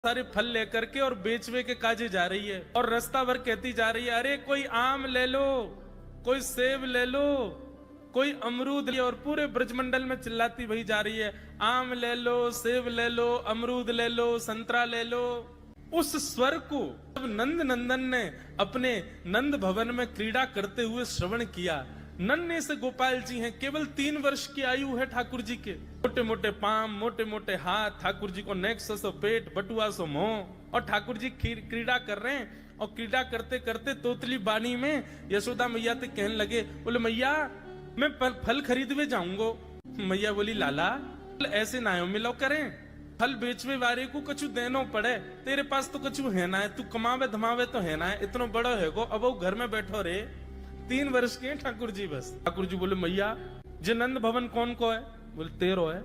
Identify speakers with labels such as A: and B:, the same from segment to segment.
A: सारे फल लेकर के और बेचवे के काजे जा रही है और रास्ता भर कहती जा रही है, अरे कोई आम ले लो, कोई सेब ले लो, कोई अमरूद ले, और पूरे ब्रजमंडल में चिल्लाती वही जा रही है, आम ले लो, सेब ले लो, अमरूद ले लो, संतरा ले लो। उस स्वर को जब नंद नंदन ने अपने नंद भवन में क्रीड़ा करते हुए श्रवण किया, नन्हे से गोपाल जी हैं, केवल 3 वर्ष की आयु है ठाकुर जी के, मोटे मोटे पाम, मोटे मोटे हाथ, ठाकुर जी को नेक सो पेट, बटुआ सो मुंह, और ठाकुर जी क्रीड़ा कर रहे हैं। और क्रीड़ा करते करते तोतली बानी में यशोदा मैया से कहने लगे, बोले मैया मैं फल खरीदवे जाऊंगो। मैया बोली, लाला ऐसे ना मिलो करें, फल बेचवे वाले को कछु देनो पड़े, तेरे पास तो कछु है ना है, तू कमावे धमावे तो है ना है, इतना बड़ा है गो, अब वो घर में बैठो रे, 3 वर्ष के ठाकुर जी बस। ठाकुर जी बोले, मैया जे नंद भवन कौन को है? बोले 13 है।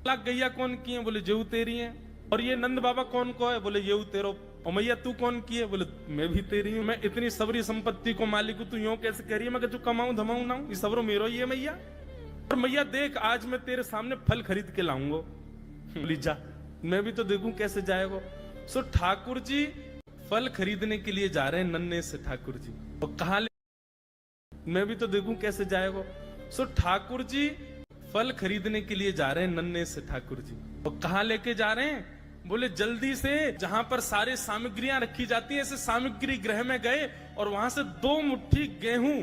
A: लाख गैया कौन की है? बोले जेऊ तेरी है। और ये नंद बाबा कौन को है? बोले येऊ तेरो। और मैया तू कौन की है? बोले मैं भी तेरी हूँ, मैं इतनी सबरी संपत्ति को मालिक हूँ, तू यूं कैसे कह रही है? मैं कछु कमाऊं धमाऊं ना, ये सबरो मेरो ही है मैया। और मैया देख आज मैं तेरे सामने फल खरीद के लाऊंगा। बोली जा, मैं भी तो देखूं कैसे जाएगा। सो ठाकुर जी फल खरीदने के लिए जा रहे हैं नन्हे से ठाकुर जी, और कहा मैं भी तो देखूं कैसे जाएगा। सो ठाकुर जी फल खरीदने के लिए जा रहे हैं नन्हे से ठाकुर जी, और कहा लेके जा रहे हैं? बोले जल्दी से जहां पर सारे सामग्रियां रखी जाती है, ऐसे सामग्री गृह में गए और वहां से 2 मुट्ठी गेहूं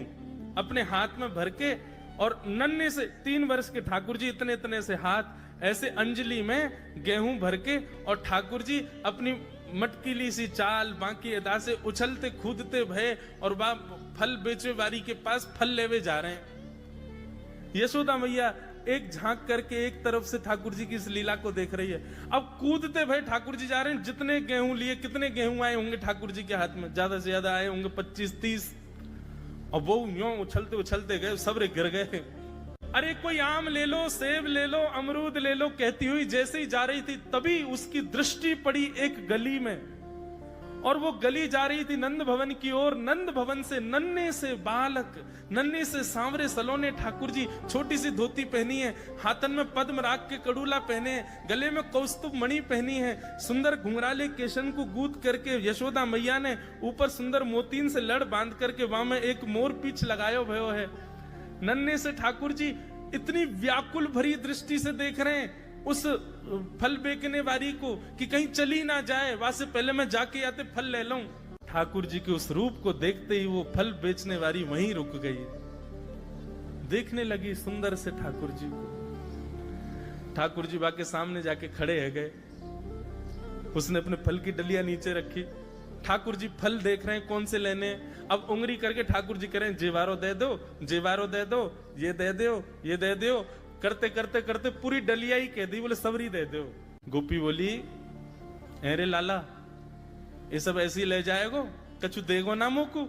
A: अपने हाथ में भर के, और नन्हे से 3 वर्ष के ठाकुर जी इतने इतने से हाथ ऐसे अंजलि में गेहूं भर के, और ठाकुर जी अपनी मटकीली सी चाल बाकी अदा से उछलते कूदते भय और फल बेचे वारी के पास फल लेवे जा रहे हैं। यशोदा मैया एक झांक करके एक तरफ से ठाकुर जी की इस लीला को देख रही है। अब कूदते भय ठाकुर जी जा रहे हैं, जितने गेहूं लिए, कितने गेहूं आए होंगे ठाकुर जी के हाथ में? ज्यादा से ज्यादा आए होंगे 25-30, और वो यूं उछलते उछलते गए, सबरे गिर गए। अरे कोई आम ले लो, सेब ले लो, अमरूद ले लो, कहती हुई जैसे ही जा रही थी, तभी उसकी दृष्टि पड़ी एक गली में, और वो गली जा रही थी नंद भवन की ओर। नंद भवन से नन्हे से बालक, नन्हे से सांवरे सलोने ठाकुर जी, छोटी सी धोती पहनी है, हाथन में पद्म राग के कड़ूला पहने हैं, गले में कौस्तुभ मणि पहनी है, सुंदर घुंघराले केशन को गूंथ करके यशोदा मैया ने ऊपर सुंदर मोतीन से लड़ बांध करके वहां में एक मोर पीछ लगायो भयो है। नन्हे से ठाकुर जी इतनी व्याकुल भरी दृष्टि से देख रहे हैं उस फल बेचने वाली को कि कहीं चली ना जाए, वहां से पहले मैं जाके आते फल ले लूं। ठाकुर जी के उस रूप को देखते ही वो फल बेचने वाली वहीं रुक गई, देखने लगी सुंदर से ठाकुर जी को। ठाकुर जी बाके सामने जाके खड़े है गए, उसने अपने फल की डलिया नीचे रखी, ठाकुर जी फल देख रहे हैं कौन से लेने। अब उंगली करके ठाकुर जी करें, जेवारो दे दो, जेवारो दे दो, ये दे दो, ये दे दो, करते करते करते पूरी डलिया ही कह दी, बोले सबरी दे दो। गोपी बोली, अरे लाला ये सब ऐसे ही ले जाएगो, कछु देगो ना मोकू?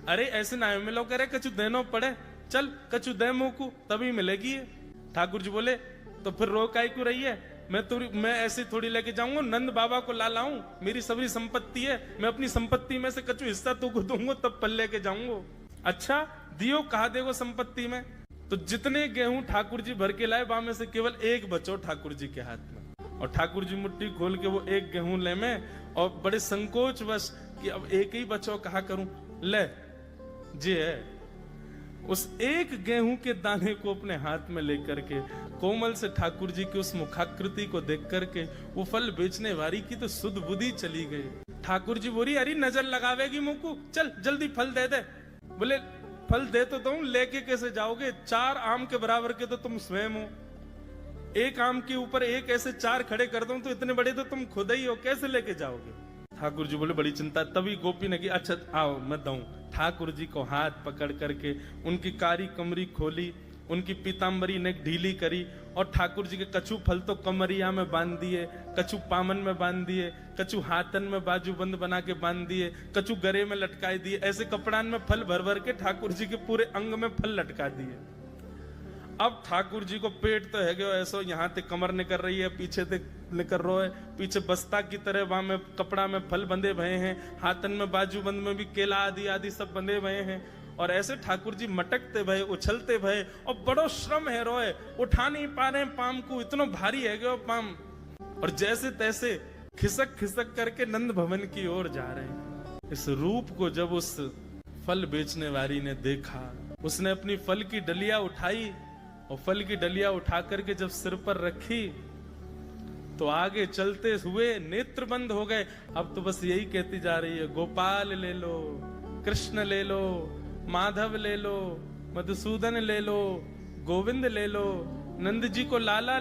A: अरे ऐसे ना मिलो करे, कछु देनो पड़े, चल कछु दे मोकू तभी मिलेगी। ठाकुर जी बोले, तो फिर रो काई क्यों रही है? मैं ऐसे थोड़ी लेके जाऊंगा, नंद बाबा को ला लाऊं, मेरी सभी संपत्ति है, मैं अपनी संपत्ति में से कछु हिस्सा तुमको दूंगा तब फल लेके जाऊंगा। अच्छा दियो, कहा देगो संपत्ति में? तो जितने गेहूं ठाकुर जी भर के लाए, वहां में से केवल एक बचो ठाकुर जी के हाथ में, और ठाकुर जी मुट्ठी खोल के वो एक गेहूं ले में, और बड़े संकोच वश कि अब एक ही बचो, कहा करूं, ले जे है। उस एक गेहूं के दाने को अपने हाथ में लेकर के कोमल से ठाकुर जी की उस मुखाकृति को देख करके वो फल बेचने वाली की तो सुध बुद्धि चली गई। ठाकुर जी बोली, अरे नजर लगावेगी मुझको, चल जल्दी फल दे दे। बोले फल दे तो तुम, लेके कैसे जाओगे? 4 आम के बराबर के तो तुम स्वयं हो, एक आम के ऊपर एक ऐसे 4 खड़े कर दूं तो इतने बड़े तो तुम खुद ही हो, कैसे लेके जाओगे? ठाकुर जी बोले बड़ी चिंता। तभी गोपी ने की, अच्छा आओ मैं दूं। ठाकुर जी को हाथ पकड़ करके उनकी कारी कमरी खोली, उनकी पीताम्बरी ने ढीली करी, और ठाकुर जी के कछु फल तो कमरिया में बांध दिए, कछु पामन में बांध दिए, कछु हाथन में बाजू बंद बना के बांध दिए, कछु गरे में लटकाए दिए, ऐसे कपड़ान में फल भर भर के ठाकुर जी के पूरे अंग में फल लटका दिए। अब ठाकुर जी को पेट तो है गयो ऐसो, यहाँ ते कमर निकल रही है, पीछे ते निकल रहा है, पीछे बस्ता की तरह वहां में कपड़ा में फल बंधे भये हैं, हाथन में बाजू बंद में भी केला आदि आदि सब बंधे भये हैं, और ऐसे ठाकुर जी मटकते भये, उछलते भये, और बड़ो श्रम है रोए, उठा नहीं पा रहे पाम को, इतना भारी है गयो पाम। और जैसे तैसे खिसक खिसक करके नंद भवन की ओर जा रहे हैं। इस रूप को जब उस फल बेचने वाली ने देखा, उसने अपनी फल की डलिया उठाई और फल की डलिया उठा करके जब सिर पर रखी तो आगे चलते हुए नेत्र बंद हो गए। अब तो बस यही कहती जा रही है, गोपाल ले लो, कृष्ण ले लो, माधव ले लो, मधुसूदन ले लो, गोविंद ले लो, नंद जी को लाला